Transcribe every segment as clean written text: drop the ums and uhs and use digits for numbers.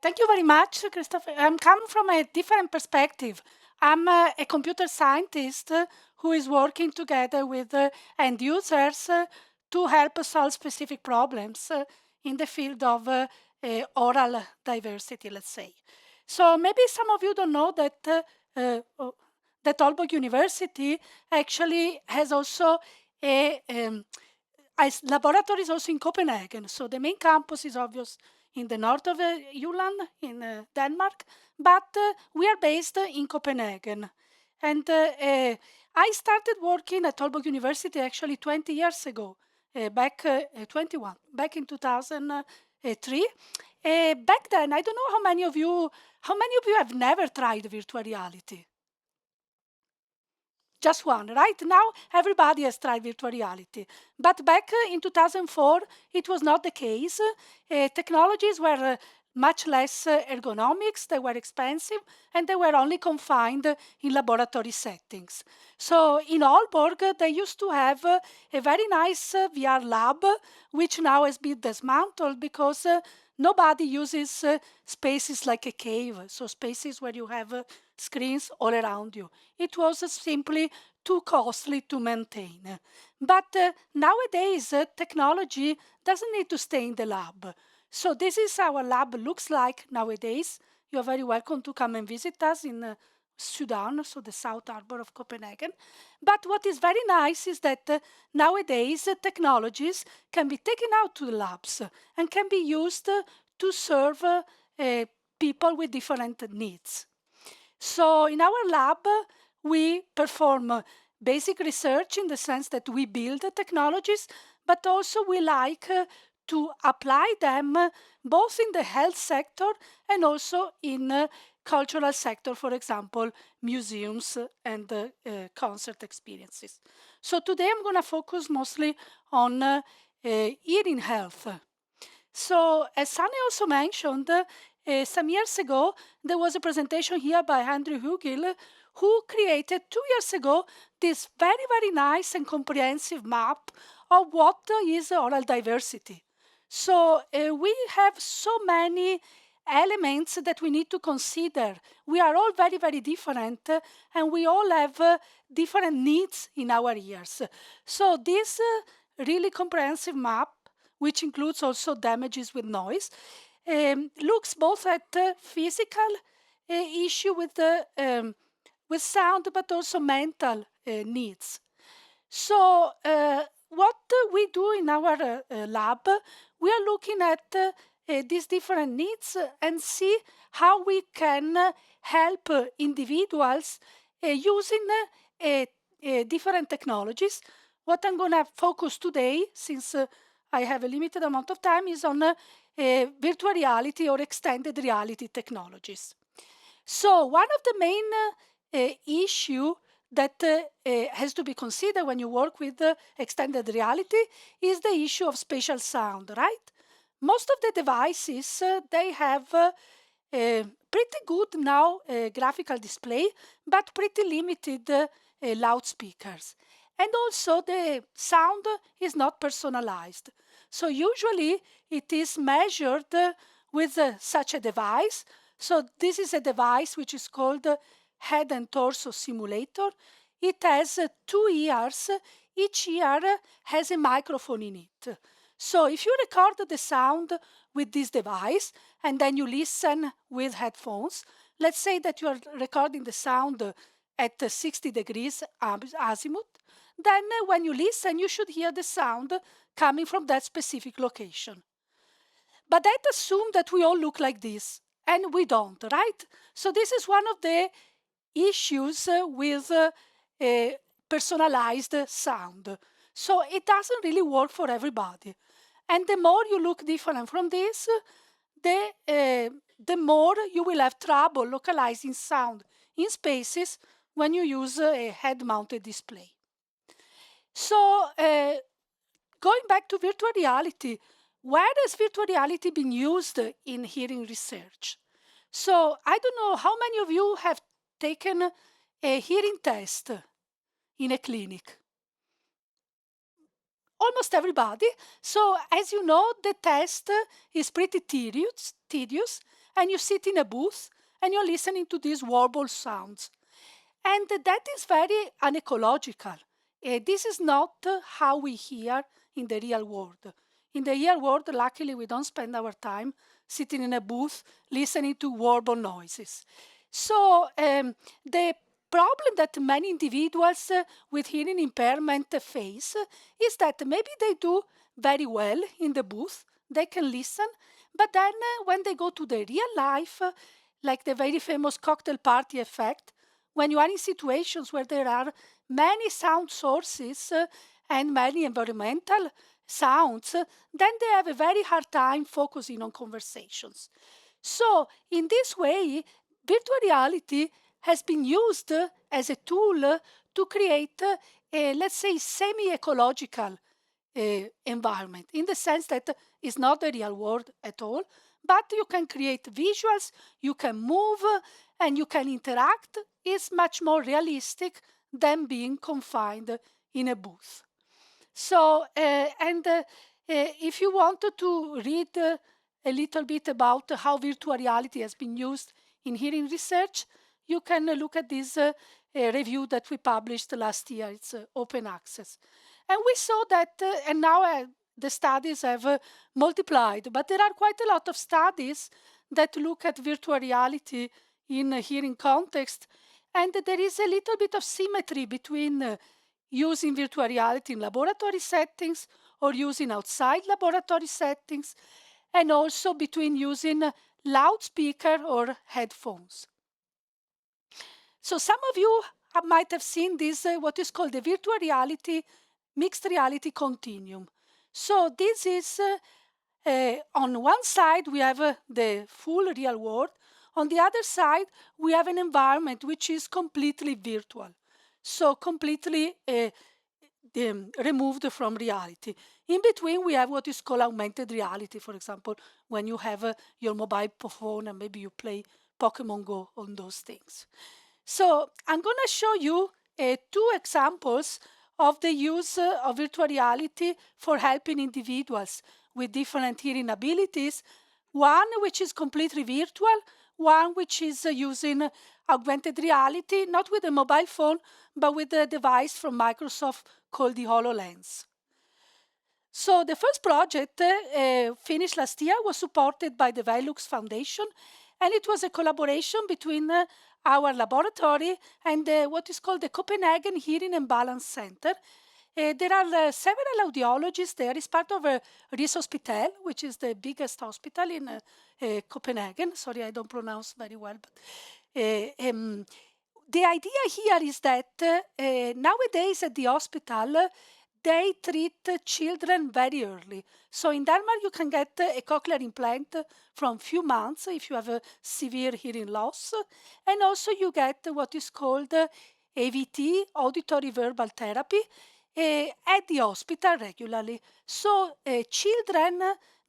Thank you very much, Christopher. I'm coming from a different perspective. I'm a computer scientist who is working together with end users to help solve specific problems in the field of oral diversity, let's say. So maybe some of you don't know that Aalborg University actually has also a laboratories also in Copenhagen. So the main campus is obvious in the north of Jylland in Denmark, but we are based in Copenhagen. And I started working at Aalborg University actually 20 years ago, back 21, back in 2003. Back then, I don't know how many of you have never tried virtual reality? Just one, right? Now everybody has tried virtual reality. But back in 2004, it was not the case. Technologies were much less ergonomics, they were expensive, and they were only confined in laboratory settings. So in Aalborg, they used to have a very nice VR lab, which now has been dismantled because nobody uses spaces like a cave, so spaces where you have screens all around you. It was simply too costly to maintain. But nowadays, technology doesn't need to stay in the lab. So this is how our lab looks like nowadays. You're very welcome to come and visit us in Sudan, so the South Harbor of Copenhagen. But what is very nice is that nowadays technologies can be taken out to the labs and can be used to serve people with different needs. So in our lab, we perform basic research in the sense that we build technologies, but also we like to apply them both in the health sector and also in cultural sector, for example, museums and concert experiences. So today I'm going to focus mostly on hearing health. So as Sunny also mentioned, some years ago, there was a presentation here by Andrew Hugill, who created 2 years ago this very, very nice and comprehensive map of what is oral diversity. So we have so many elements that we need to consider. We are all very, very different, and we all have different needs in our ears. So this really comprehensive map, which includes also damages with noise, looks both at physical issue with sound, but also mental needs. So what we do in our lab, we are looking at these different needs and see how we can help individuals using different technologies. What I'm going to focus today, since I have a limited amount of time, is on virtual reality or extended reality technologies. So one of the main issue that has to be considered when you work with extended reality is the issue of spatial sound, right? Most of the devices, they have pretty good now graphical display, but pretty limited loudspeakers. And also the sound is not personalized. So usually it is measured with such a device. So this is a device which is called head and torso simulator. It has 2 ears. Each ear has a microphone in it. So if you record the sound with this device and then you listen with headphones, let's say that you are recording the sound at 60 degrees azimuth, then when you listen, you should hear the sound coming from that specific location. But that assumes that we all look like this, and we don't, right? So this is one of the issues with personalized sound. So it doesn't really work for everybody. And the more you look different from this, the more you will have trouble localizing sound in spaces when you use a head-mounted display. So going back to virtual reality, where has virtual reality been used in hearing research? So I don't know how many of you have taken a hearing test in a clinic. Almost everybody. So as you know, the test is pretty tedious, and you sit in a booth and you're listening to these warble sounds. And that is very unecological. This is not how we hear in the real world. In the real world, luckily, we don't spend our time sitting in a booth listening to warble noises. So the problem that many individuals with hearing impairment face is that maybe they do very well in the booth, they can listen, but then when they go to the real life, like the very famous cocktail party effect, when you are in situations where there are many sound sources and many environmental sounds, then they have a very hard time focusing on conversations. So, in this way, virtual reality has been used as a tool to create a, let's say, semi-ecological environment, in the sense that it's not the real world at all, but you can create visuals, you can move, and you can interact. It's much more realistic than being confined in a booth. So, if you wanted to read a little bit about how virtual reality has been used in hearing research, you can look at this review that we published last year. It's open access. And we saw that, and now the studies have multiplied, but there are quite a lot of studies that look at virtual reality in a hearing context, and there is a little bit of symmetry between using virtual reality in laboratory settings or using outside laboratory settings, and also between using loudspeaker or headphones. So some of you might have seen this, what is called the virtual reality, mixed reality continuum. So this is, on one side, we have the full real world. On the other side, we have an environment which is completely virtual. So completely removed from reality. In between, we have what is called augmented reality, for example, when you have your mobile phone and maybe you play Pokemon Go on those things. So I'm going to show you two examples of the use of virtual reality for helping individuals with different hearing abilities. One which is completely virtual, one which is using augmented reality, not with a mobile phone, but with a device from Microsoft called the HoloLens. So the first project finished last year was supported by the Velux Foundation, and it was a collaboration between our laboratory and what is called the Copenhagen Hearing and Balance Center. There are several audiologists there. It's part of Rigshospital, which is the biggest hospital in Copenhagen. Sorry, I don't pronounce very well. But, the idea here is that nowadays at the hospital, they treat children very early. So in Denmark, you can get a cochlear implant from few months if you have a severe hearing loss. And also you get what is called AVT, auditory verbal therapy, at the hospital regularly. So children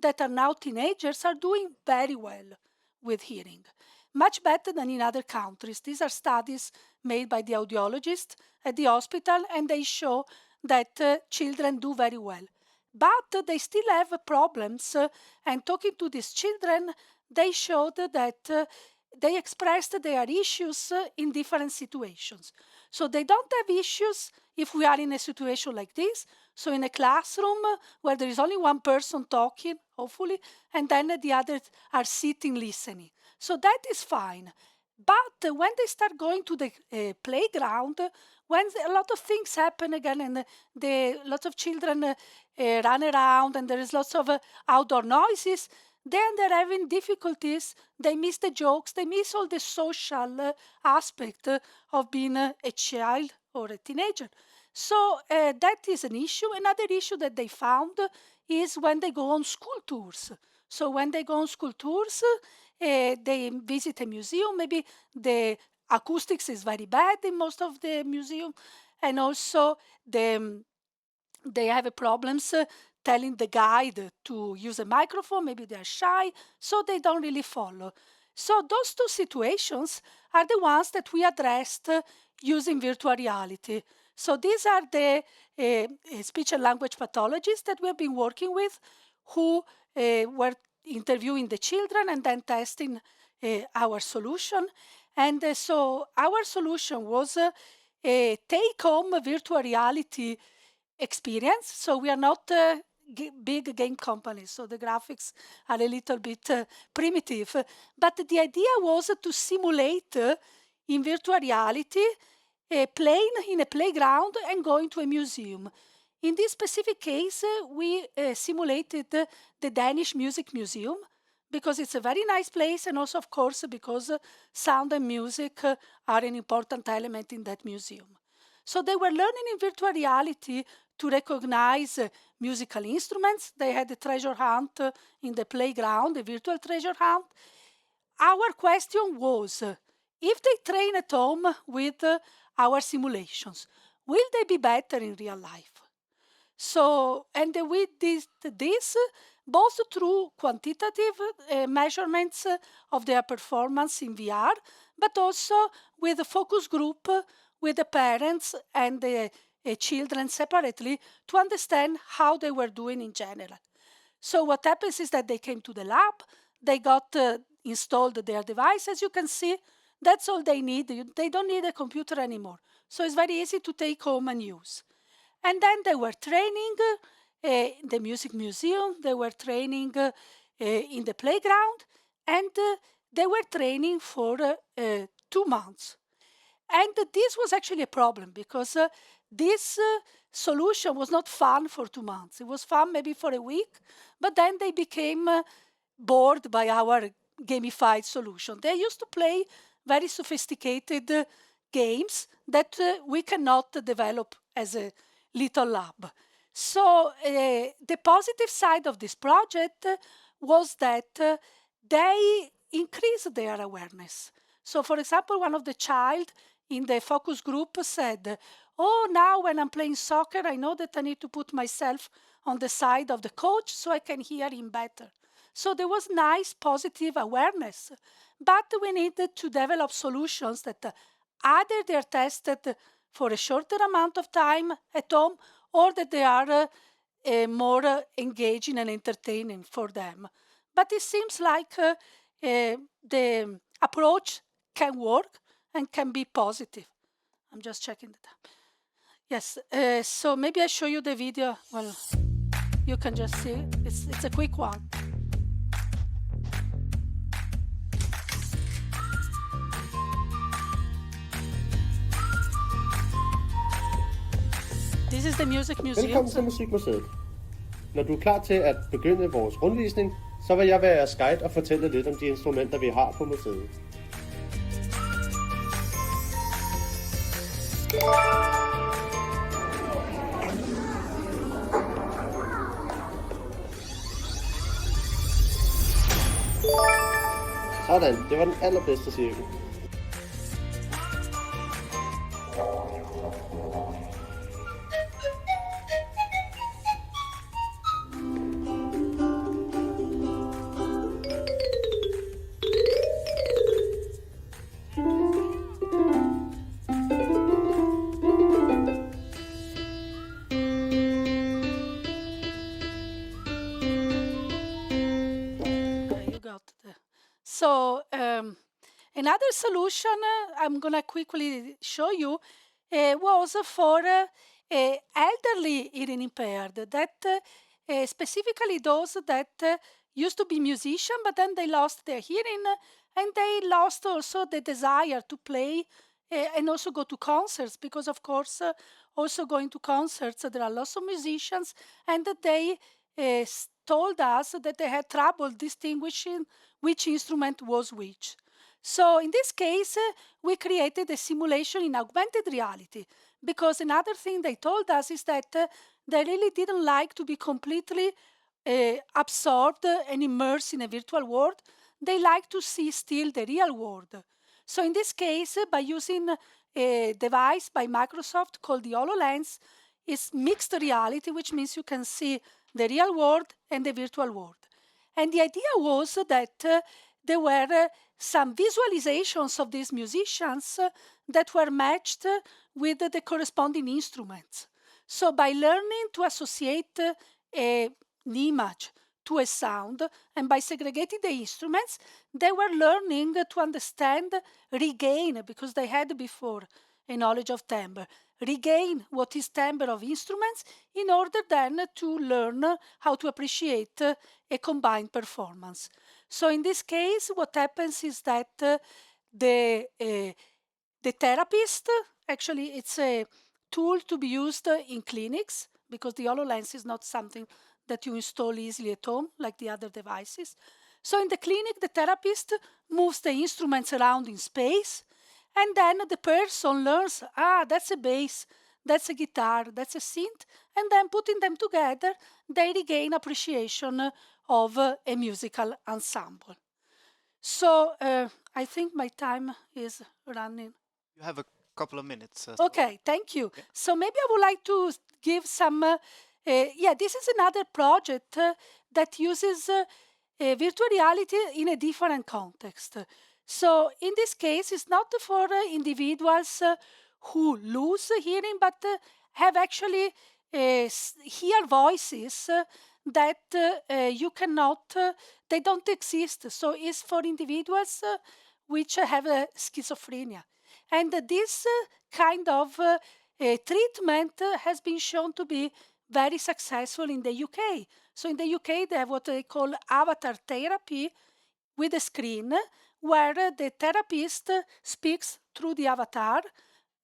that are now teenagers are doing very well with hearing, much better than in other countries. These are studies made by the audiologist at the hospital, and they show that children do very well. But they still have problems, and talking to these children, they showed that they expressed their issues in different situations. So they don't have issues if we are in a situation like this, so in a classroom where there is only one person talking, hopefully, and then the others are sitting listening. So that is fine. But when they start going to the playground, when a lot of things happen again and lots of children run around and there is lots of outdoor noises, then they're having difficulties. They miss the jokes. They miss all the social aspect of being a child or a teenager. So that is an issue. Another issue that they found is when they go on school tours. So when they go on school tours, they visit a museum. Maybe the acoustics is very bad in most of the museum, and also they have problems telling the guide to use a microphone. Maybe they are shy, so they don't really follow. So those two situations are the ones that we addressed using virtual reality. So these are the speech and language pathologists that we've been working with, who were interviewing the children and then testing our solution. And so our solution was a take-home virtual reality experience. So we are not big game companies, so the graphics are a little bit primitive. But the idea was to simulate in virtual reality playing in a playground and going to a museum. In this specific case, we simulated the Danish Music Museum because it's a very nice place, and also, of course, because sound and music are an important element in that museum. So they were learning in virtual reality to recognize musical instruments. They had a treasure hunt in the playground, a virtual treasure hunt. Our question was, if they train at home with our simulations, will they be better in real life? So, and we did this both through quantitative measurements of their performance in VR, but also with a focus group with the parents and the children separately to understand how they were doing in general. So what happens is that they came to the lab, they got installed their device. As you can see, that's all they need. They don't need a computer anymore. So it's very easy to take home and use. And then they were training the music museum, they were training in the playground, and they were training for 2 months. And this was actually a problem because this solution was not fun for 2 months. It was fun maybe for a week, but then they became bored by our gamified solution. They used to play very sophisticated games that we cannot develop as a little lab. So the positive side of this project was that they increased their awareness. So for example, one of the child in the focus group said, oh, now when I'm playing soccer, I know that I need to put myself on the side of the coach so I can hear him better. So there was nice positive awareness, but we needed to develop solutions that either they are tested for a shorter amount of time at home or that they are more engaging and entertaining for them. But it seems like the approach can work and can be positive. I'm just checking the time. Yes, so maybe I show you the video. Well, you can just see, it's a quick one. This is the Music Museum. Velkommen til Musikmuseet. Når du er klar til at begynde vores rundvisning, så vil jeg være jeres guide og fortælle lidt om de instrumenter, vi har på museet. Sådan, det var den allerbedste cirkel. So another solution I'm going to quickly show you was for elderly hearing impaired, that specifically those that used to be musicians, but then they lost their hearing and they lost also the desire to play and also go to concerts, because of course also going to concerts there are lots of musicians, and that they told us that they had trouble distinguishing which instrument was which. So in this case, we created a simulation in augmented reality, because another thing they told us is that they really didn't like to be completely absorbed and immersed in a virtual world. They like to see still the real world. So in this case, by using a device by Microsoft called the HoloLens, it's mixed reality, which means you can see the real world and the virtual world. And the idea was that there were some visualizations of these musicians that were matched with the corresponding instruments. So by learning to associate an image to a sound, and by segregating the instruments, they were learning to understand, regain, because they had before a knowledge of timbre, regain what is timbre of instruments in order then to learn how to appreciate a combined performance. So in this case, what happens is that the therapist, actually it's a tool to be used in clinics, because the HoloLens is not something that you install easily at home like the other devices. So in the clinic, the therapist moves the instruments around in space, and then the person learns, that's a bass, that's a guitar, that's a synth, and then putting them together, they regain appreciation of a musical ensemble. So I think my time is running. You have a couple of minutes. Okay, thank you. Yeah. So maybe I would like to give some, this is another project that uses virtual reality in a different context. So in this case, it's not for individuals who lose hearing, but have actually hear voices that you cannot, they don't exist. So it's for individuals which have schizophrenia. And this kind of treatment has been shown to be very successful in the UK. So in the UK, they have what they call avatar therapy with a screen where the therapist speaks through the avatar,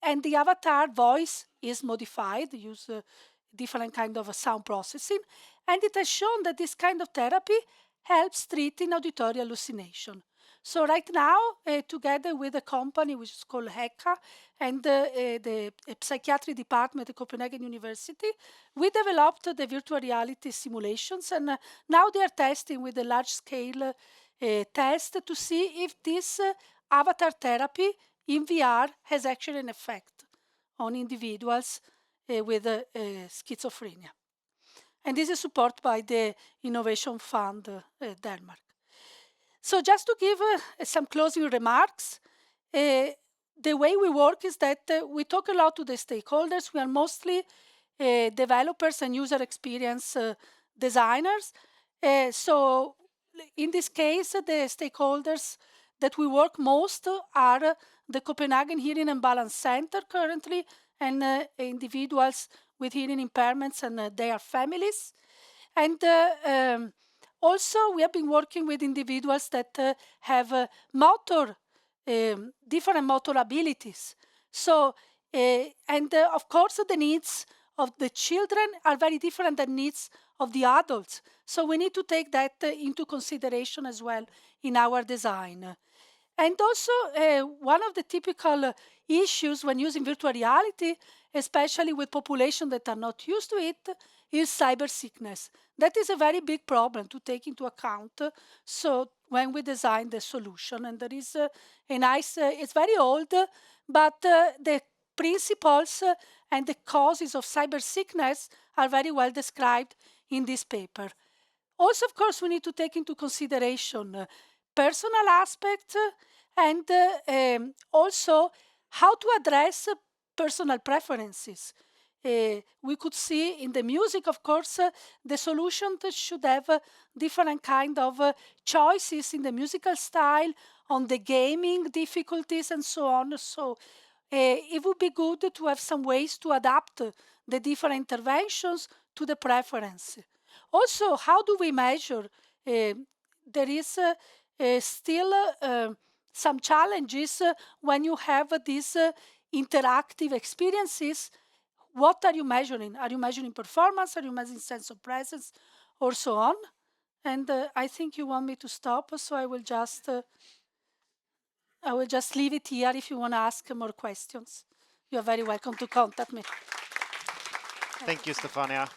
and the avatar voice is modified, use different kind of sound processing, and it has shown that this kind of therapy helps treating auditory hallucination. So right now, together with a company which is called HECA and the psychiatry department at Copenhagen University, we developed the virtual reality simulations, and now they are testing with a large-scale test to see if this avatar therapy in VR has actually an effect on individuals with schizophrenia. And this is supported by the Innovation Fund Denmark. So just to give some closing remarks, the way we work is that we talk a lot to the stakeholders. We are mostly developers and user experience designers. So in this case, the stakeholders that we work most are the Copenhagen Hearing and Balance Center currently, and individuals with hearing impairments and their families. And also, we have been working with individuals that have different motor abilities. So, and of course, the needs of the children are very different than needs of the adults. So we need to take that into consideration as well in our design. And also, one of the typical issues when using virtual reality, especially with populations that are not used to it, is cyber sickness. That is a very big problem to take into account. So when we design the solution, and there is a nice, it's very old, but the principles and the causes of cyber sickness are very well described in this paper. Also, of course, we need to take into consideration personal aspects and also how to address personal preferences. We could see in the music, of course, the solution should have different kind of choices in the musical style, on the gaming difficulties and so on. So it would be good to have some ways to adapt the different interventions to the preference. Also, how do we measure? There is still some challenges when you have these interactive experiences. What are you measuring? Are you measuring performance? Are you measuring sense of presence, or so on? And I think you want me to stop, so I will just leave it here. If you want to ask more questions, you are very welcome to contact me. Thank you, Stefania.